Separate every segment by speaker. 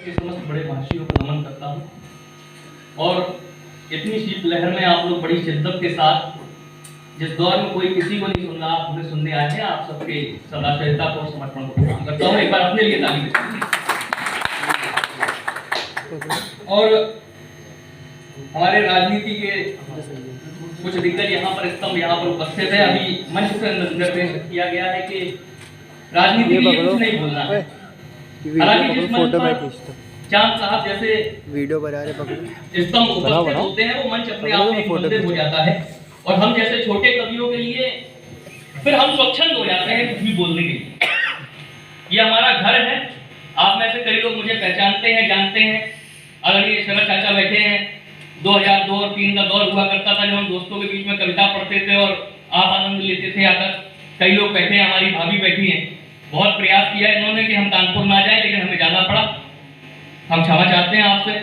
Speaker 1: के समस्त बड़े महर्षियों को नमन करता हूँ। और इतनी शीतलहर में आप लोग बड़ी शिद्दत के साथ, जिस दौर में कोई किसी को नहीं सुन रहा, आप हमें सुनने आए हैं, आप सबके सदाचारिता को और समर्पण को प्रणाम करता हूँ। एक बार अपने लिए ताली बजाइए। और हमारे राजनीति के कुछ दिग्गज यहाँ पर स्तंभ यहाँ पर उपस्थित है। अभी मंच से निर्देश किया गया है कि राजनीति के लिए कुछ नहीं बोलना है। हालांकि जिस मंच पर चांद साहब जैसे
Speaker 2: वीडियो बना रहे
Speaker 1: स्तंभ उपस्थित होते हैं, वो मंच अपने आप में एक मंदिर हो जाता है। और हम जैसे छोटे कवियों के लिए फिर हम स्वच्छंद हो जाते हैं कुछ भी बोलने के लिए। ये हमारा घर है। आप में से कई लोग मुझे पहचानते हैं, जानते हैं। अगर ये शरद चाचा बैठे हैं, 2002 और 2003 का दौर हुआ करता था जब हम दोस्तों के बीच में कविता पढ़ते थे और आप आनंद लेते थे आकर। कई लोग बैठे हैं, हमारी भाभी बैठी हैं। बहुत प्रयास किया इन्होंने कि हम कानपुर ना जाए, लेकिन हमें जाना पड़ा। हम क्षमा चाहते हैं आपसे।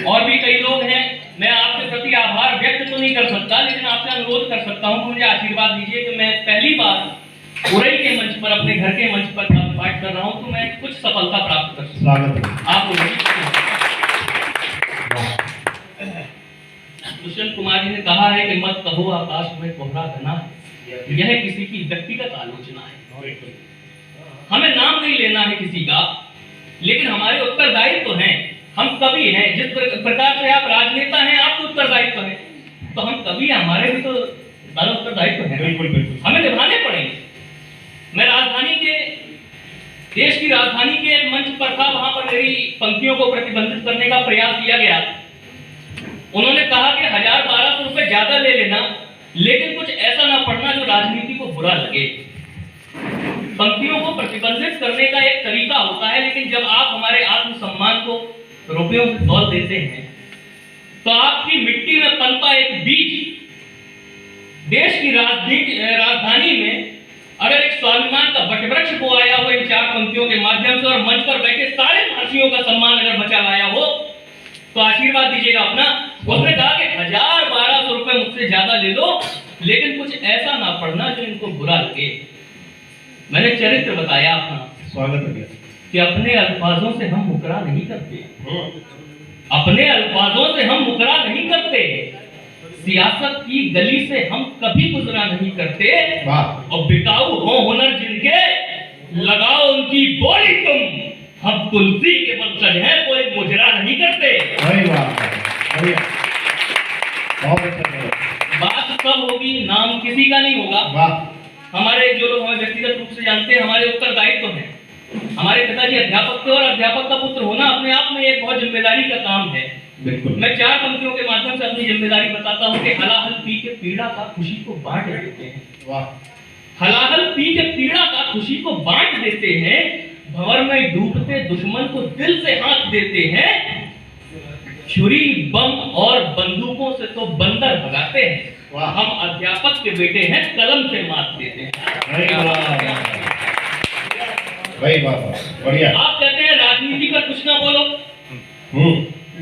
Speaker 1: और भी कई लोग हैं। मैं आपके प्रति आभार व्यक्त तो नहीं कर सकता, लेकिन आपसे अनुरोध कर सकता हूँ कि मुझे आशीर्वाद दीजिए कि मैं पहली बार उरई के मंच पर, अपने घर के मंच पर पाठ कर रहा हूँ, तो मैं कुछ सफलता प्राप्त कर सकूं। आप दुष्यंत कुमार जी ने कहा है कि मत कहो आकाश में कोहरा घना, यह किसी की व्यक्तिगत आलोचना है। हमें नाम नहीं लेना है किसी का, लेकिन हमारे उत्तरदायित्व तो हैं। हम कवि हैं। जिस प्रकार से आप राजनेता हैं, आपको उत्तरदायित्व है, तो हम कवि, हमारे भी तो उत्तरदायित्व है। बिल्कुल बिल्कुल हमें निभाने पड़ेंगे। मैं राजधानी के, देश की राजधानी के एक मंच पर था, वहां पर मेरी पंक्तियों को प्रतिबंधित करने का प्रयास किया गया। उन्होंने कहा कि 1000-1200 रुपए ज्यादा ले लेना, लेकिन कुछ ऐसा ना पढ़ना जो राजनीति को बुरा लगे। पंक्तियों को प्रतिबंधित करने का एक तरीका होता है, लेकिन जब आप हमारे आत्मसम्मान को रुपयों से तौल देते हैं, तो आपकी मिट्टी में पनपा एक बीज, देश की राजधानी में अगर एक स्वाभिमान का वटवृक्ष को आया हो इन 4 पंक्तियों के माध्यम से, और मंच पर बैठे सारे महर्षियों का सम्मान अगर बचा लाया हो, तो आशीर्वाद दीजिएगा अपना। उसने कहा कि 1000-1200 रुपए मुझसे ज्यादा ले लो, लेकिन कुछ ऐसा ना पढ़ना जो इनको बुरा लगे। मैंने चरित्र बताया अपना, स्वागत है कि अपने अल्फाजों से हम मुकरा नहीं करते। अपने अल्फाजों से हम मुकरा नहीं करते। सियासत की गली से हम कभी गुजरा नहीं करते। और बिकाऊ हो हुनर जिनके, लगाओ उनकी बोली तुम। हम तुलसी के वंशज हैं, कोई मुजरा नहीं करते। बात कब होगी, नाम किसी का नहीं होगा। हमारे जो लोग हमें व्यक्तिगत रूप से जानते हैं, हमारे उत्तरदायित्व है। हमारे पिताजी अध्यापक थे, और अध्यापक का पुत्र होना अपने आप में एक बहुत जिम्मेदारी का काम है। मैं 4 पंक्तियों के माध्यम से अपनी जिम्मेदारी बताता हूँ कि हलाहल पी के पीड़ा का खुशी को बांट देते हैं। हलाहल पी के पीड़ा का खुशी को बांट देते हैं। भंवर में डूबते दुश्मन को दिल से हाथ देते हैं। छुरी, बम और बंदूकों से तो बंदर भगाते हैं। हम अध्यापक के बेटे हैं, कलम से मात देते हैं। बढ़िया। आप कहते हैं राजनीति का कुछ ना बोलो।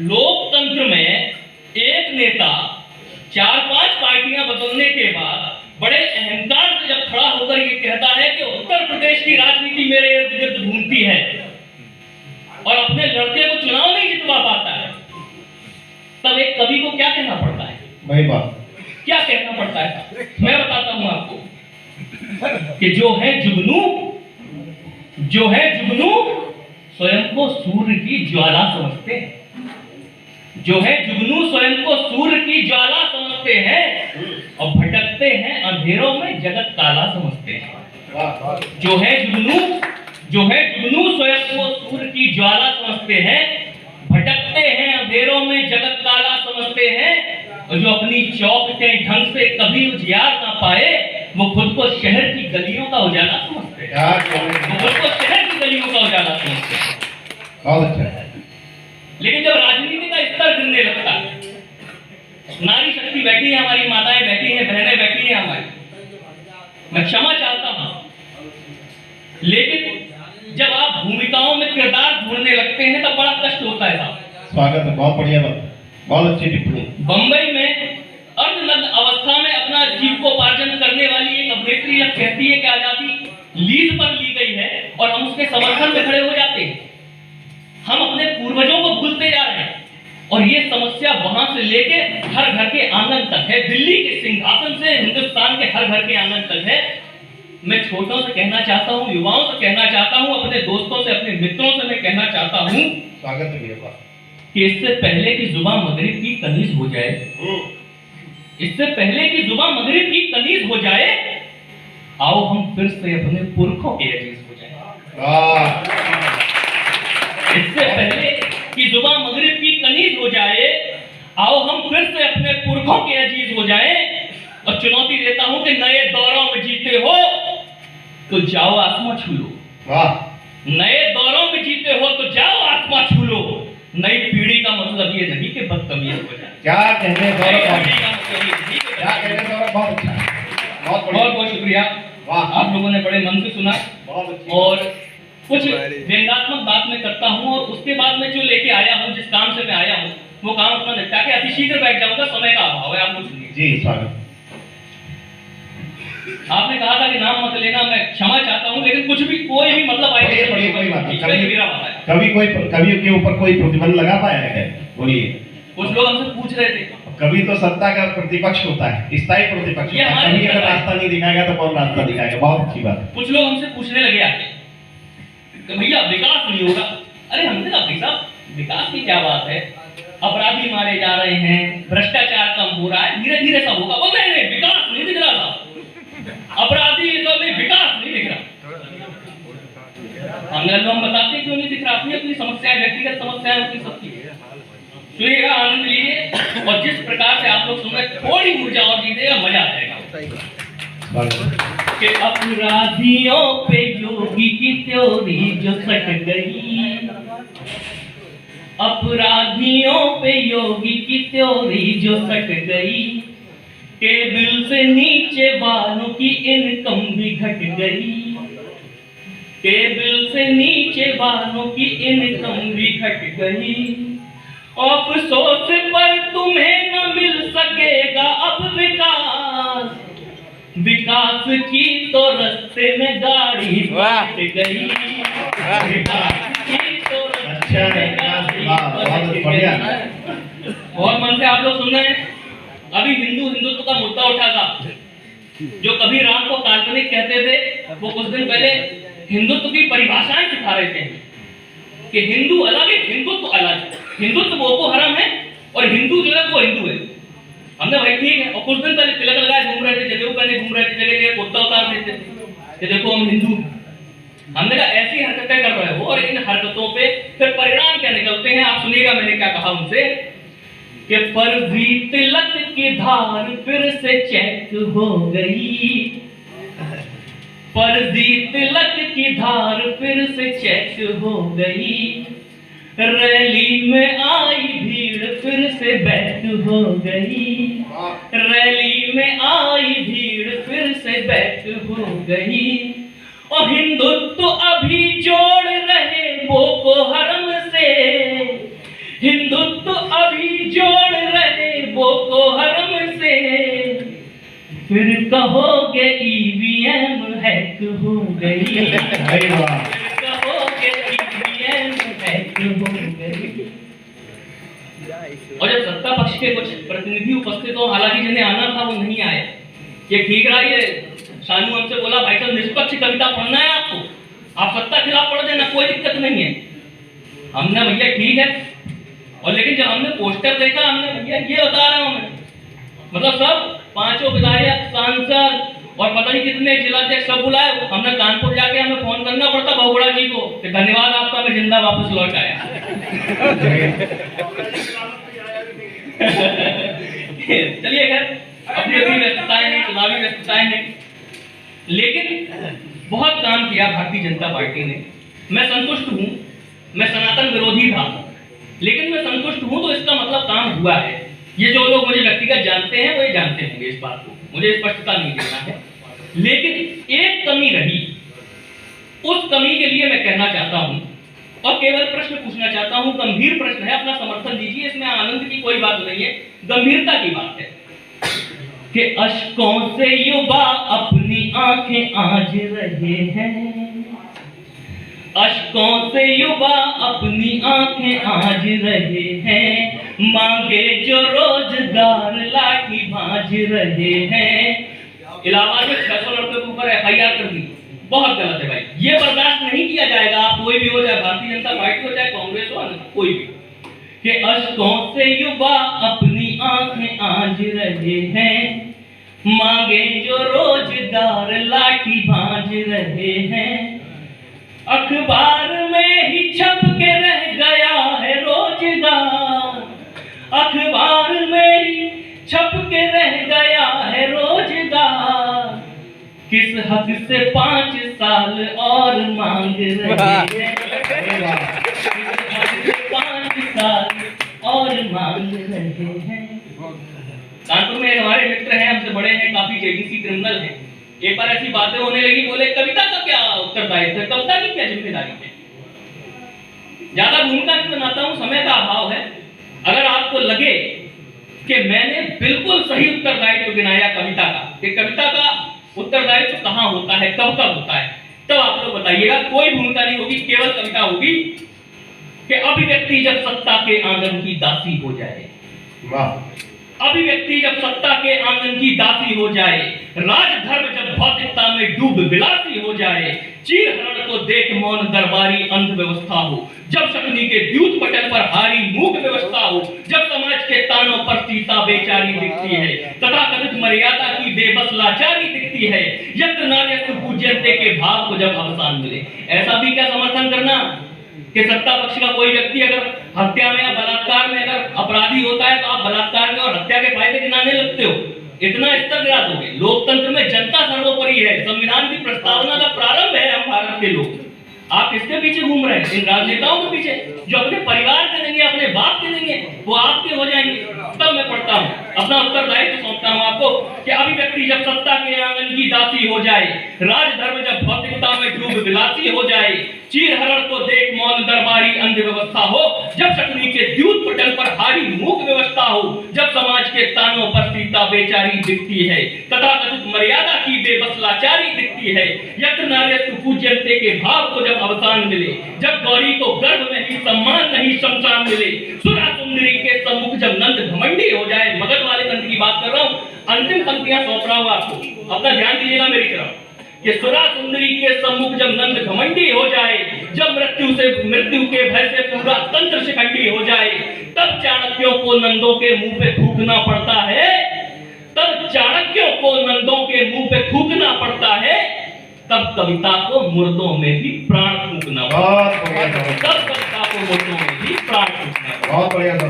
Speaker 1: लोकतंत्र में एक नेता 4-5 पार्टियां बदलने के बाद बड़े अहंकार से जब खड़ा होकर ये कहता है कि उत्तर प्रदेश की राजनीति मेरे इर्द गिर्द घूमती है, और अपने लड़के को चुनाव नहीं जितवा पाता है, तब एक कवि को क्या कहना पड़ता है? भाई बात क्या कहना पड़ता है? मैं बताता हूं आपको कि जो है जुगनू स्वयं को सूर्य की ज्वाला समझते हैं। जो है जुगनू स्वयं को सूर्य की ज्वाला समझते हैं, और भटकते हैं अंधेरों में, जगत काला समझते हैं। जो है जुगनू स्वयं को सूर्य की ज्वाला समझते हैं, भटकते हैं अंधेरों में, जगत काला समझते हैं। और जो अपनी चौक के ढंग से कभी उजियार ना पाए, वो खुद को शहर की गलियों का उजाला समझते हैं। बहुत अच्छा है। लेकिन जब राजनीति का स्तर गिरने लगता है, नारी शक्ति बैठी है, हमारी माताएं बैठी हैं, बहनें बैठी हैं हमारी, मैं क्षमा चाहता हूं, लेकिन जब आप भूमिकाओं में किरदार ढूंढने लगते हैं तो बड़ा कष्ट होता है साहब। स्वागत है, बहुत बढ़िया बात, बहुत अच्छी टिप्पणी। बंबई में अर्धनग्न अवस्था में अपना जीविकोपार्जन करने वाली एक अभिनेत्री यह कहती है कि आजादी लीज पर ली गई है, और हम उसके समर्थन में खड़े हो जाते हैं। हम अपने पूर्वजों को भूलते जा रहे हैं। और ये समस्या वहां से लेके हर घर के आंगन तक है, दिल्ली के सिंहासन से हिंदुस्तान के हर घर के आंगन तक है। मैं छोटों से कहना चाहता हूँ, युवाओं से कहना चाहता हूँ, अपने दोस्तों से, अपने मित्रों से मैं कहना चाहता हूँ,
Speaker 2: स्वागत है मेरे पास,
Speaker 1: कि इससे पहले कि जुबान मगरिब की कनीज हो जाए, इससे पहले कि जुबान मगरिब की कनीज हो जाए, आओ हम फिर से अपने पुरखों के अजीज हो जाए। इससे पहले कि जुबान मगरिब की कनीज हो जाए, आओ हम फिर से अपने पुरखों के अजीज हो जाए। और चुनौती देता हूं कि नए दौरों में जीते हो तो जाओ आसमां छू लो। नए दौरों में जीते हो तो जाओ आसमां छू लो। नई पीढ़ी का मतलब ये नहीं कि बदतमीज हो जाए।
Speaker 2: क्या कहने
Speaker 1: बहुत बहुत शुक्रिया। आप लोगों ने बड़े मन से सुना और कुछ व्यंग्यात्मक बात मैं करता हूं और उसके बाद में जो लेके आया हूं, जिस काम से मैं आया हूं, वो काम अपना निपटा के अतिशीघ्र बैठ जाऊंगा, समय का अभाव है। आप कुछ सुनिए।
Speaker 2: जी स्वागत।
Speaker 1: आपने कहा था कि नाम मत लेना, मैं क्षमा चाहता हूं, लेकिन कुछ भी कोई भी मतलब आए
Speaker 2: कोई बात नहीं। कभी के ऊपर कोई प्रतिबंध लगा पाया है? बोलिए।
Speaker 1: कुछ लोग हमसे पूछ रहे थे,
Speaker 2: कभी तो सत्ता का प्रतिपक्ष होता है, स्थायी प्रतिपक्ष होता है, कभी अगर रास्ता नहीं दिखाएगा तो कौन रास्ता दिखाएगा? बहुत अच्छी बात।
Speaker 1: कुछ लोग हमसे पूछने लगे आके कि भैया विकास नहीं होगा। अरे हमने कहा भाई साहब विकास की क्या बात है, अपराधी मारे जा रहे हैं, भ्रष्टाचार कम हो रहा है, धीरे धीरे सब होगा। वो नहीं, विकास नहीं दिख रहा था, अपराधी तो नहीं, विकास नहीं दिख रहा। हम बताते क्यों नहीं दिख रहा? अपनी अपनी समस्याएं, व्यक्तिगत समस्याएं होती सबकी। सुनिएगा, आनंद लीजिए और जिस प्रकार से आप लोग सुन रहे, थोड़ी ऊर्जा और दीजिएगा, मजा आएगा। कि अपराधियों पे योगी की त्योरी जो सट गई, अपराधियों पे योगी की त्योरी जो सट गई, के बिल से नीचे वालों की इनकम भी घट गई, के बिल से नीचे वालों की इनकम भी घट गई। अफसोस पर तुम्हें न मिल सकेगा अब विकास, विकास की तो रास्ते में गाड़ी फट गई, विकास की तो रास्ते में गाड़ी फट गई। बहुत मन से आप लोग सुन रहे हैं। अभी हिंदुत्व का मुद्दा उठा था। जो कभी राम को काल्पनिक कहते थे, वो कुछ दिन पहले हिंदुत्व की परिभाषाएं सिखा रहे थे कि हिंदू अलग है, हिंदुत्व अलग है। हिंदुत्व बोको हराम है और हिंदू जो है वो हिंदू है। हमने भाई ठीक है। और कुछ दिन पहले तिलक लगाए घूम रहे थे, जनेऊ पहने घूम रहे थे, जगह जगह कुर्ता उतार देते थे कि देखो हम हिंदू। हमने कहा ऐसी हरकतें कर रहे हो और इन हरकतों पे फिर परिणाम क्या निकलते हैं आप सुनिएगा। मैंने क्या कहा उनसे कि फर्जी तिलक की धार फिर से चेक हो गई, फर्जी तिलक की धार फिर से चेक हो गई, रैली में आई भीड़ फिर से बैक हो गई, रैली में आई भीड़ फिर से बैक हो गई। और हिंदुत्व अभी जोड़ रहे बोको हरम से, हिंदुत्व अभी जोड़ रहे बोको हरम से, फिर कहोगे ईवीएम हैक हो गई, फिर कहोगे ईवीएम हैक हो गई। और जब सत्ता पक्ष के कुछ प्रतिनिधि उपस्थित हो, हालांकि जिन्हें आना था वो नहीं आए, ये ठीक रहा। ये शानू हमसे बोला भाई साहब निष्पक्ष कविता पढ़ना है आपको, आप सत्ता खिलाफ पढ़ देना, कोई दिक्कत नहीं है। हमने भैया ठीक है। और लेकिन जब हमने पोस्टर देखा, हमने भैया ये बता रहा हूं मैं, मतलब सब पांचों विधायक, सांसद और पता नहीं कितने जिलाध्यक्ष सब बुलाए। हमने कानपुर जाके हमें फोन करना पड़ता बहुगुणा जी को कि धन्यवाद आपका, मैं जिंदा वापस लौट आया। चलिए खैर, अपनी अपनी व्यस्तताएं हैं, चुनावी व्यस्तताएं हैं, लेकिन बहुत काम किया भारतीय जनता पार्टी ने। मैं संतुष्ट हूं। मैं सनातन विरोधी था, लेकिन मैं संतुष्ट हूं तो इसका मतलब काम हुआ है। ये जो लोग मुझे व्यक्तिगत जानते हैं वो ये जानते होंगे इस बात को, मुझे स्पष्टता नहीं देना है। लेकिन एक कमी रही, उस कमी के लिए मैं कहना चाहता हूं और केवल प्रश्न पूछना चाहता हूं। गंभीर प्रश्न है, अपना समर्थन दीजिए, इसमें आनंद की कोई बात नहीं है, गंभीरता की बात है कि अश्कों से युवा अपनी आंखें आंज रहे हैं, अश्कों से युवा अपनी आंखें आज रहे हैं, मांगे जो रोजगार लाठी भांज रहे हैं। इलाहाबाद में 600 लड़कों के ऊपर FIR कर दी, बहुत गलत है भाई, ये बर्दाश्त नहीं किया जाएगा। आप कोई भी हो, चाहे भारतीय जनता पार्टी हो, चाहे कांग्रेस हो, कोई भी, कि अश्कों से युवा अपनी आंखें आंज रहे हैं, मांगे जो रोजगार लाठी भांज रहे हैं। अखबार में ही छप के रह गया है रोजगार, अखबार में ही छप के रह गया है रोजगार, किस हक से 5 साल और मांग रहे हैं, किस हक से 5 साल और मांग रहे हैं। कानपुर में हमारे मित्र हैं, हमसे बड़े हैं, काफी JDC क्रिमिनल हैं। एक बार ऐसी बातें होने लगी, बोले कविता का क्या उत्तरदायित्व है, कविता की क्या जिम्मेदारी है। ज्यादा भूमिका नहीं बनाता हूं, समय का अभाव है। अगर आपको लगे कि मैंने बिल्कुल सही उत्तरदायित्व गिनाया कविता का, कि कविता का उत्तरदायित्व कहां होता है, कब कब होता है, तब आप लोग बताइएगा। कोई भूमिका नहीं होगी, केवल कविता होगी कि अभिव्यक्ति जब सत्ता के आंगन की दासी हो जाए, अभिव्यक्ति जब सत्ता के आंगन की दासी हो जाए, राजधर्म जब भौतिकता में डूब विलासी हो जाए, चीर हरण को देख मौन दरबारी अंध व्यवस्था हो, जब शकुनी के द्यूत पटल पर हारी मूक व्यवस्था हो, जब समाज के तानों पर सीता बेचारी दिखती है, तथा कथित मर्यादा की बेबस लाचारी दिखती है, यत्र नार्यस्तु पूज्यन्ते के भाव को जब अवसान मिले। ऐसा भी क्या समर्थन करना कि सत्ता पक्ष का कोई व्यक्ति अगर हत्या में या बलात्कार में अगर अपराधी होता है तो आप बलात्कार में और हत्या के फायदे गिनाने लगते हो, इतना स्तर गिरा दोगे। लोकतंत्र में जनता सर्वोपरि है, संविधान की प्रस्तावना का प्रारंभ है हम भारत के लोग। आप किसके पीछे घूम रहे हैं? इन राजनेताओं के पीछे, जो अपने परिवार के देंगे, अपने बाप के देंगे, वो आपके हो जाएंगे। तब मैं पढ़ता हूँ, अपना उत्तरदायित्व सौंपता हूँ आपको कि अभिव्यक्ति जब सत्ता के आंगन की दासी हो जाए, राजधर्म जब भौतिकता में डूब विलासी हो जाए, चीर हरण को देख मौन दरबारी अंध व्यवस्था हो, जब शकुनी के द्यूत पटल पर हारी मूक व्यवस्था हो, जब समाज के तानों पर सीता बेचारी दिखती है, तथा कथित मर्यादा की बेबस लाचारी दिखती है, यत्र नार्यस्तु पूज्यन्ते के भाव को जब अवसान मिले, जब गौरी को गर्भ में ही सम्मान नहीं शमशान मिले, सुरा सुंदरी के सम्मुख जब नंद घमंडी हो जाए। मगध वाले नंद की बात कर रहा हूँ, अंतिम पंक्तियां सौंप रहा हूँ आपको, अपना ध्यान दीजिएगा मेरी तरफ। कि सुरा सुंदरी के सम्मुख जब नंद घमंडी हो जाए, जब मृत्यु के भय से पूरा तंत्र शिखंडी हो जाए, तब चाणक्यों को नंदों के मुंह पे थूकना पड़ता है, तब चाणक्यों को नंदों के मुंह पे थूकना पड़ता है, तब कविता को मुर्दों में भी प्राण फूकना पड़ता है, तब कविता को मुर्दों में भी प्राण फूकना।
Speaker 2: बहुत बढ़िया सर,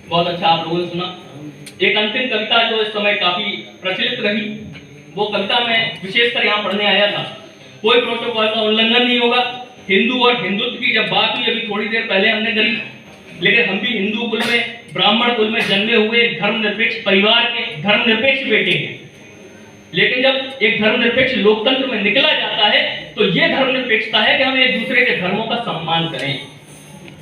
Speaker 1: बहुत अच्छा आप लोगों ने सुना। एक अंतिम कविता जो इस समय काफी प्रचलित रही, वो कविता में विशेषकर यहाँ पढ़ने आया था। कोई प्रोटोकॉल का उल्लंघन नहीं होगा। हिंदू और हिंदुत्व की जब बात हुई, अभी थोड़ी देर पहले हमने करी, लेकिन हम भी हिंदू कुल में, ब्राह्मण कुल में जन्मे हुए धर्मनिरपेक्ष परिवार के धर्मनिरपेक्ष बेटे हैं। लेकिन जब एक धर्मनिरपेक्ष लोकतंत्र में निकला जाता है तो ये धर्मनिरपेक्षता है कि हम एक दूसरे के धर्मों का सम्मान करें।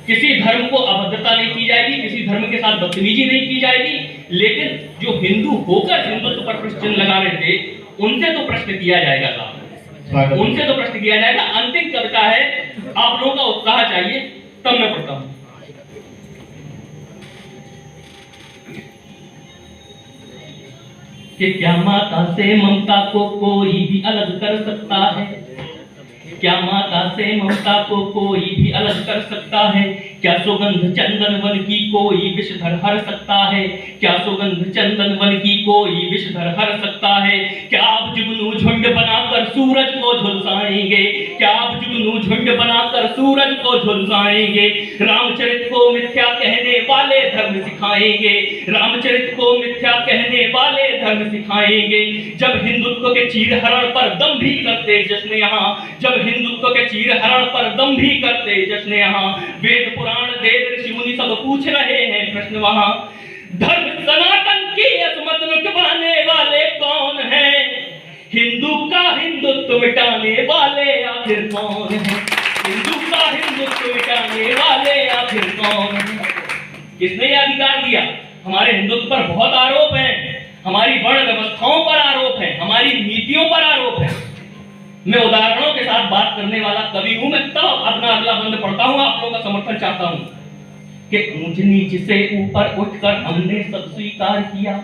Speaker 1: किसी धर्म को अभद्रता नहीं की जाएगी, किसी धर्म के साथ बदतमीजी नहीं की जाएगी। लेकिन जो हिंदू होकर हिंदुत्व पर प्रश्न लगा रहे थे, उनसे तो प्रश्न किया जाएगा साहब, उनसे तो प्रश्न किया जाएगा। अंतिम कविता है, आप लोगों का उत्साह चाहिए, तब मैं पढ़ता हूं। कि क्या माता से ममता को कोई भी अलग कर सकता है? क्या माता से ममता को कोई भी अलग कर सकता है? क्या सुगंध चंदन वन की कोई विषधर हर सकता है? क्या सुगंध चंदन वन की कोई विषधर हर सकता है? क्या आप जुगनू झुंड बनाकर सूरज को झुलसाएंगे? क्या आप जुगनू झुंड बनाकर सूरज को झुलसाएंगे? रामचरित को मिथ्या कहने वाले धर्म सिखाएंगे, रामचरित को मिथ्या कहने वाले धर्म सिखाएंगे। जब हिंदुत्व के चीरहरण पर दम भी करते जश्न यहाँ, जब हिंदुत्व के चीरहरण पर दम भी करते जश्न यहाँ, वेद पुराण देव ऋषि मुनि सब पूछ रहे हैं प्रश्न वहां, धर्म सनातन की असमत लुटवाने वाले कौन है? हिंदू का हिंदुत्व मिटाने वाले आखिर कौन है? हिंदू का हिंदुत्व मिटाने वाले आखिर कौन है? किसने यह अधिकार दिया? हमारे हिंदुत्व पर बहुत आरोप हैं, हमारी वर्ण व्यवस्थाओं पर आरोप है, हमारी नीतियों पर आरोप है। मैं उदाहरणों के साथ बात करने वाला कवि हूं। मैं तब अपना अगला बंद पढ़ता हूं, आप लोगों का समर्थन चाहता हूं कि ऊंच नीच से ऊपर उठकर हमने सब स्वीकार किया,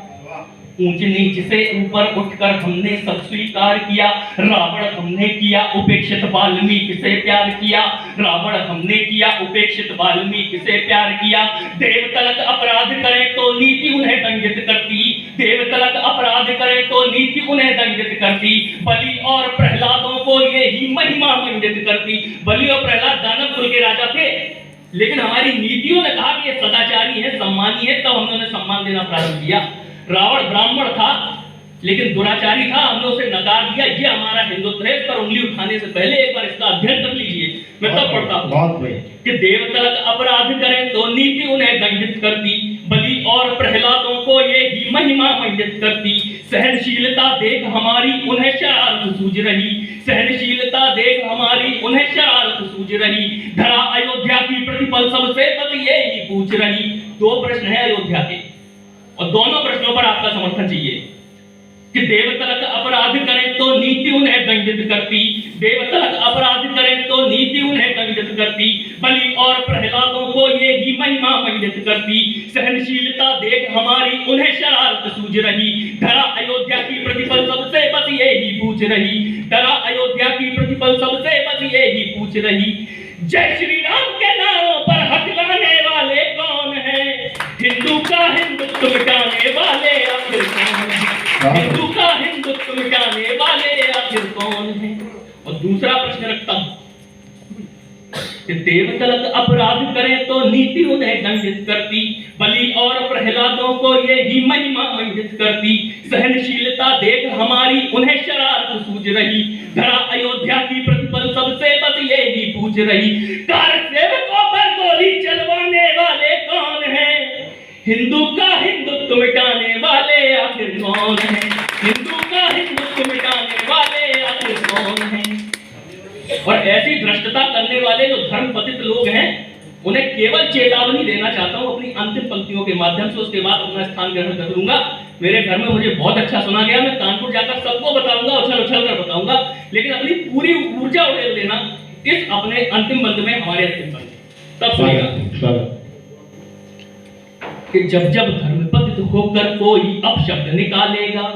Speaker 1: ऊंच नीच से ऊपर उठकर हमने सब स्वीकार किया। रावण हमने किया उपेक्षित, वाल्मीकि से प्यार किया। रावण हमने किया उपेक्षित, वाल्मीकि से प्यार किया। देवतलक अपराध करें तो नीति उन्हें दंडित करती, देवतलक अपराध करें तो नीति उन्हें दंडित करती। बलि और प्रहलादों को ये ही महिमा मंडित करती। बलि और प्रहलाद दानव कुल के राजा थे, लेकिन हमारी नीतियों ने कहा कि ये सदाचारी है, सम्मानी है, तब हमने उन्हें सम्मान देना प्रारंभ किया। रावण ब्राह्मण था लेकिन दुराचारी था, हमने उसे नकार दिया। ये हमारा हिंदुत्व है। इस पर उंगली उठाने से पहले एक बार इसका अध्ययन कर लीजिए। मैं तब पढ़ता हूं कि देवतलक अपराध करें तो नीति उन्हें दंडित करती। बलि और प्रहलादों को ये ही महिमा मंडित करती। सहनशीलता देख हमारी उन्हें शरारत सूझ रही, सहनशीलता देख हमारी उन्हें शरारत सूझ रही। धरा अयोध्या की प्रतिपल सबसे बस ये ही पूछ रही। दो प्रश्न है अयोध्या के और दोनों प्रश्नों पर आपका समर्थन चाहिए कि देवतलक अपराध करें तो नीति उन्हें दंडित करती, देवतलक अपराध करें तो नीति उन्हें दंडित करती। बलि और प्रहलादों को ये ही महिमा मंडित करती। सहनशीलता देख हमारी उन्हें शरारत सूझ रही। धरा अयोध्या की प्रतिपल सबसे बस ये ही पूछ रही, धरा अयोध्या की प्रतिपल सबसे बस ये ही पूछ रही। जय श्री राम के नारों पर हकलाने वाले कौन है? हिंदू का हिंदुत्व मिटाने वाले आखिर कौन है? हिंदू का हिंदुत्व मिटाने वाले आखिर कौन है? और दूसरा प्रश्न रखता हूं कि देवतलक अपराध करें तो नीति उन्हें दंडित करती। बलि और प्रहलादों को ये ही महिमा मंडित करती। सहनशीलता देख हमारी उन्हें शरारत सूझ रही। धरा अयोध्या की प्रतिपल सबसे बस ये ही पूछ रही। कारसेवकों पर गोली चलवाने वाले कौन है? हिंदू का हिंदुत्व मिटाने वाले आखिर कौन है? हिंदू का हिंदुत्व मिटाने वाले आखिर कौन है? और ऐसी भ्रष्टता करने वाले जो धर्मपतित लोग हैं उन्हें केवल चेतावनी देना चाहता हूं अपनी अंतिम पंक्तियों के माध्यम से, उसके बाद अपना स्थान ग्रहण कर लूंगा। मेरे घर में मुझे बहुत अच्छा सुना गया, मैं कानपुर जाकर सबको बताऊंगा, उछल उछल कर बताऊंगा, लेकिन अपनी पूरी ऊर्जा उड़ेल देना इस अपने अंतिम बंद में, हमारे अंतिम बंद। तब सुनिएगा कि जब जब धर्मपतित होकर कोई अपशब्द निकालेगा,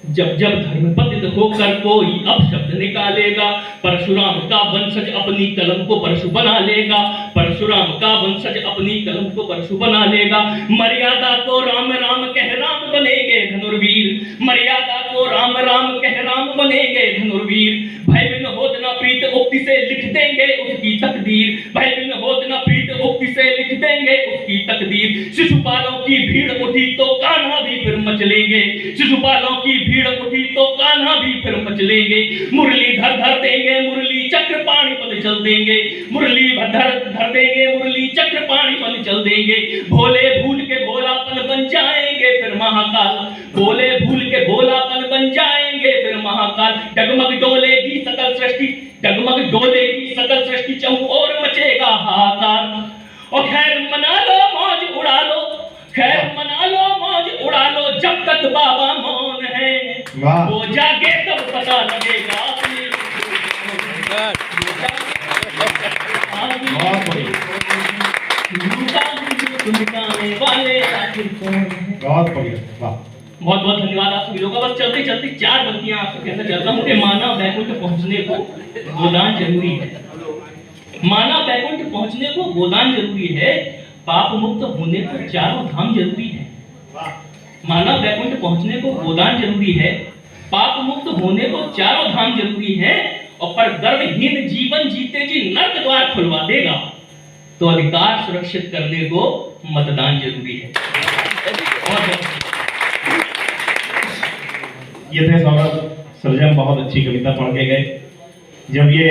Speaker 1: जब जब धर्मपतित होकर कोई अपशब्द निकालेगा, परशुराम का वंशज अपनी कलम को परशु बना लेगा, परशुराम का वंशज अपनी कलम को परशु बना लेगा। मर्यादा को राम राम कह राम बनेंगे धनुर्वीर, मर्यादा को राम राम कह राम बनेंगे धनुर्वीर। भय बिन होत न प्रीत उक्ति से लिख देंगे उसकी तकदीर, भय बिन होत न प्रीत उक्ति से लिख देंगे उसकी तकदीर। शिशुपालों की भीड़ उठी तो कान्हा भी फिर मचलेंगे, शिशुपालों की भीड़ उठी तो कान्हा भी फिर मचलेंगे। मुरली धर धर देंगे मुरली चक्र पानी पल चल देंगे, मुरली धर धर देंगे मुरली चक्र पानी पल चल देंगे। भोले भूल के भोलापन बन जाएंगे फिर महाकाल, भोले भूल के भोलापन बन जाएंगे फिर महाकाल। डगमग डोलेगी सकल सृष्टि, डगमग डोलेगी सकल सृष्टि, चहु और मचेगा हाहाकार। और खैर मना लो मौज उड़ा लो, खैर मना लो मौज उड़ा लो, जब तक बाबा मौन है वो जागे तब पता लगेगा। बहुत बहुत धन्यवाद आप सभी लोगों का। बस चलते चलते चार बत्तियां आपसे कहना चाहता हूँ कि मानव बैकुंठ पहुंचने को गोदान जरूरी है, मानव बैकुंठ पहुंचने को गोदान जरूरी है, पाप मुक्त होने को चारों धाम जरूरी है। मानव बैकुंठ पहुंचने को गोदान जरूरी है, पाप मुक्त होने को चारों धाम जरूरी है, और पर गर्वहीन जीवन जीते जी नर्क द्वार खुलवा देगा तो अधिकार सुरक्षित करने को मतदान जरूरी है।
Speaker 2: ये थे सौरभ सर्जन, बहुत अच्छी कविता पढ़ के गए। जब ये